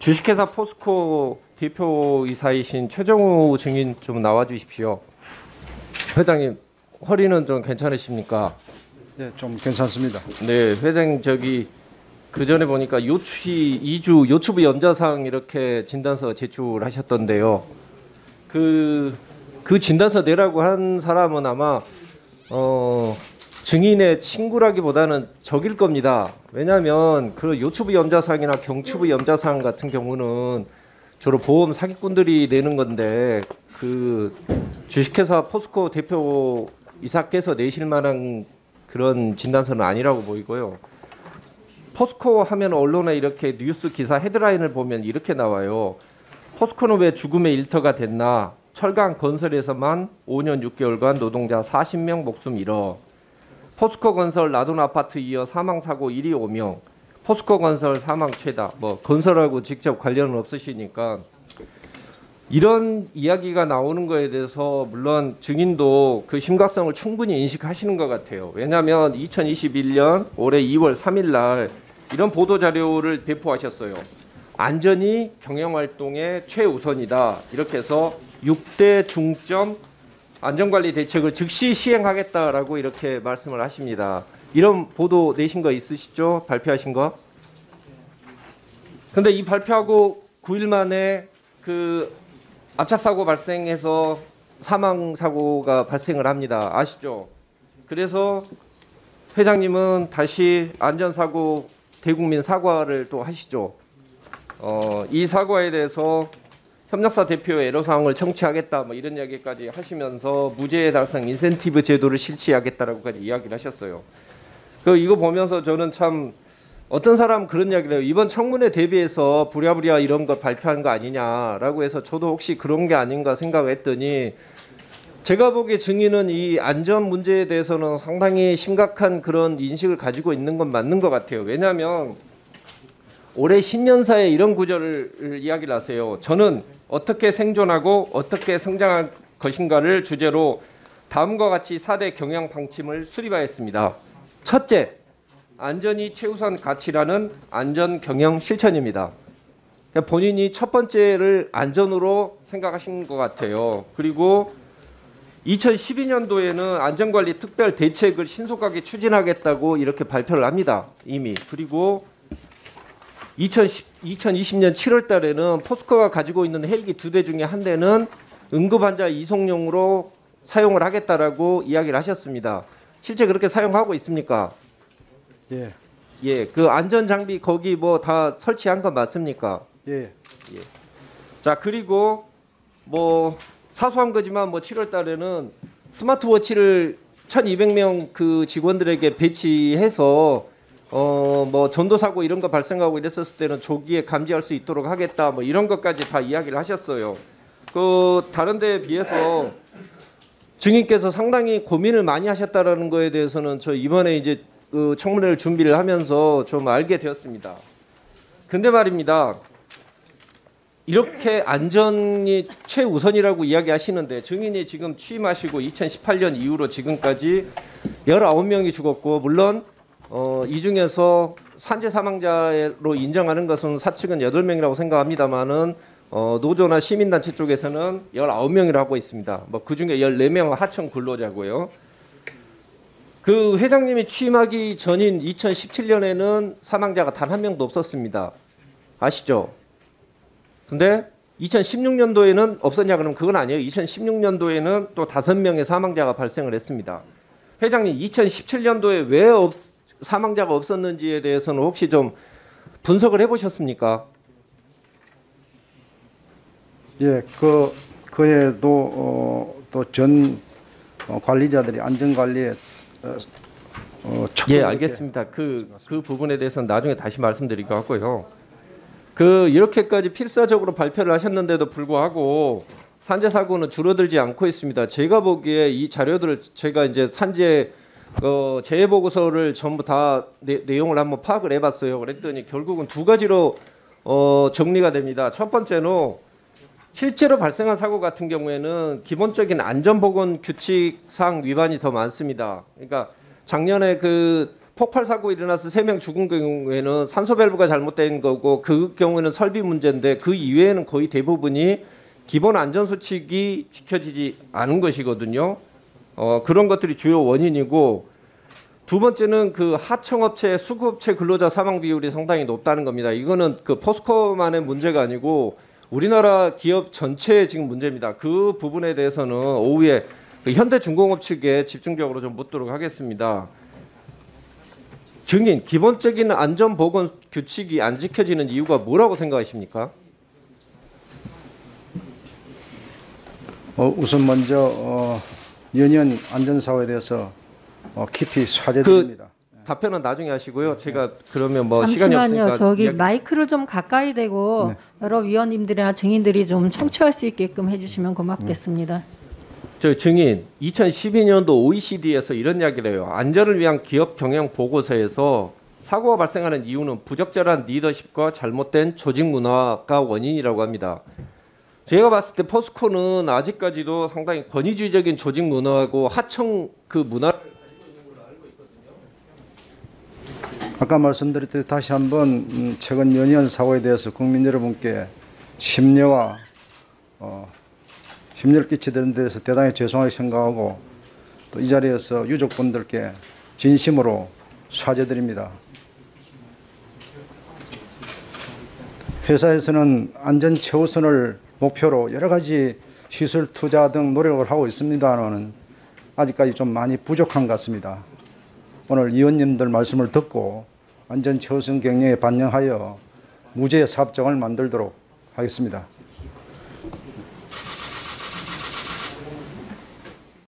주식회사 포스코 대표이사이신 최정우 증인 좀 나와 주십시오. 회장님, 허리는 좀 괜찮으십니까? 네, 좀 괜찮습니다. 네, 회장 그 전에 보니까 요추 2주 요추부 염자상 이렇게 진단서 제출하셨던데요. 그 진단서 내라고 한 사람은 아마 증인의 친구라기보다는 적일 겁니다. 왜냐하면 그 요추부 염자상이나 경추부 염자상 같은 경우는 주로 보험 사기꾼들이 내는 건데 그 주식회사 포스코 대표 이사께서 내실 만한 그런 진단서는 아니라고 보이고요. 포스코 하면 언론에 이렇게 뉴스 기사 헤드라인을 보면 이렇게 나와요. 포스코는 왜 죽음의 일터가 됐나? 철강 건설에서만 5년 6개월간 노동자 40명 목숨 잃어. 포스코 건설 나돈 아파트 이어 사망 사고 1위 5명. 포스코 건설 사망 최다. 뭐 건설하고 직접 관련은 없으시니까 이런 이야기가 나오는 거에 대해서 물론 증인도 그 심각성을 충분히 인식하시는 것 같아요. 왜냐하면 2021년 올해 2월 3일 날 이런 보도 자료를 배포하셨어요. 안전이 경영활동의 최우선이다. 이렇게 해서 6대 중점 안전관리 대책을 즉시 시행하겠다라고 이렇게 말씀을 하십니다. 이런 보도 내신 거 있으시죠? 발표하신 거? 근데 이 발표하고 9일 만에 그 압착사고 발생해서 사망사고가 발생을 합니다. 아시죠? 그래서 회장님은 다시 안전사고 대국민 사과를 또 하시죠. 이 사과에 대해서 협력사 대표의 애로사항을 청취하겠다 뭐 이런 이야기까지 하시면서 무죄 달성 인센티브 제도를 실시하겠다라고까지 이야기를 하셨어요. 이거 보면서 저는 참 어떤 사람 그런 이야기를 해요. 이번 청문회 대비해서 부랴부랴 이런 거 발표한 거 아니냐라고 해서 저도 혹시 그런 게 아닌가 생각했더니 제가 보기에 증인은 이 안전 문제에 대해서는 상당히 심각한 그런 인식을 가지고 있는 건 맞는 것 같아요. 왜냐하면 올해 신년사에 이런 구절을 이야기를 하세요. 저는 어떻게 생존하고 어떻게 성장할 것인가를 주제로 다음과 같이 4대 경영 방침을 수립하였습니다. 첫째, 안전이 최우선 가치라는 안전 경영 실천입니다. 본인이 첫 번째를 안전으로 생각하신 것 같아요. 그리고 2012년도에는 안전관리 특별 대책을 신속하게 추진하겠다고 이렇게 발표를 합니다. 이미. 그리고 2020년 7월 달에는 포스코가 가지고 있는 헬기 2대 중에 한 대는 응급환자 이송용으로 사용을 하겠다라고 이야기를 하셨습니다. 실제 그렇게 사용하고 있습니까? 예. 예, 그 안전 장비 거기 뭐 다 설치한 건 맞습니까? 예. 예. 자, 그리고 뭐 사소한 거지만 뭐 7월 달에는 스마트워치를 1,200명 그 직원들에게 배치해서 뭐 전도 사고 이런 거 발생하고 이랬었을 때는 조기에 감지할 수 있도록 하겠다 뭐 이런 것까지 다 이야기를 하셨어요. 그 다른 데에 비해서 증인께서 상당히 고민을 많이 하셨다라는 거에 대해서는 저 이번에 이제 그 청문회를 준비를 하면서 좀 알게 되었습니다. 근데 말입니다. 이렇게 안전이 최우선이라고 이야기하시는데 증인이 지금 취임하시고 2018년 이후로 지금까지 19명이 죽었고 물론 이 중에서 산재 사망자로 인정하는 것은 사측은 8명이라고 생각합니다만은 노조나 시민단체 쪽에서는 19명이라고 하고 있습니다. 뭐 그중에 14명은 하청 근로자고요. 그 회장님이 취임하기 전인 2017년에는 사망자가 단 한 명도 없었습니다. 아시죠? 근데 2016년도에는 없었냐 그러면 그건 아니에요. 2016년도에는 또 5명의 사망자가 발생을 했습니다. 회장님 2017년도에 왜 사망자가 없었는지에 대해서는 혹시 좀 분석을 해보셨습니까? 예, 그에도 또 전 관리자들이 안전관리에 예, 알겠습니다. 그 부분에 대해서는 나중에 다시 말씀드리고 하고요. 이렇게까지 필사적으로 발표를 하셨는데도 불구하고 산재 사고는 줄어들지 않고 있습니다. 제가 보기에 이 자료들을 제가 이제 산재 재해 보고서를 전부 다 내용을 한번 파악을 해봤어요. 그랬더니 결국은 두 가지로 정리가 됩니다. 첫 번째는 실제로 발생한 사고 같은 경우에는 기본적인 안전보건 규칙상 위반이 더 많습니다. 그러니까 작년에 그 폭발 사고 일어나서 3명 죽은 경우에는 산소 밸브가 잘못된 거고 그 경우에는 설비 문제인데 그 이외에는 거의 대부분이 기본 안전 수칙이 지켜지지 않은 것이거든요. 그런 것들이 주요 원인이고 두 번째는 그 하청업체, 수급업체 근로자 사망 비율이 상당히 높다는 겁니다. 이거는 그 포스코만의 문제가 아니고 우리나라 기업 전체의 지금 문제입니다. 그 부분에 대해서는 오후에 그 현대중공업 측에 집중적으로 좀 묻도록 하겠습니다. 증인, 기본적인 안전보건 규칙이 안 지켜지는 이유가 뭐라고 생각하십니까? 우선 먼저 연이은 안전사고에 대해서 깊이 사죄드립니다. 답변은 나중에 하시고요. 제가 그러면 뭐 시간이 잠시만요. 없으니까 저기 마이크를 좀 가까이 대고 여러 위원님들이나 증인들이 좀 청취할 수 있게끔 해주시면 고맙겠습니다. 저 증인 2012년도 OECD에서 이런 이야기를 해요. 안전을 위한 기업 경영 보고서에서 사고가 발생하는 이유는 부적절한 리더십과 잘못된 조직 문화가 원인이라고 합니다. 제가 봤을 때 포스코는 아직까지도 상당히 권위주의적인 조직 문화하고 하청 그 문화. 아까 말씀드렸듯이 다시 한번 최근 연이은 사고에 대해서 국민 여러분께 심려를 끼치는 데서 대단히 죄송하게 생각하고 또 이 자리에서 유족분들께 진심으로 사죄드립니다. 회사에서는 안전 최우선을 목표로 여러 가지 시설 투자 등 노력을 하고 있습니다만 아직까지 좀 많이 부족한 것 같습니다. 오늘 위원님들 말씀을 듣고 안전 최우선 경영에 반영하여 무죄 사업장을 만들도록 하겠습니다.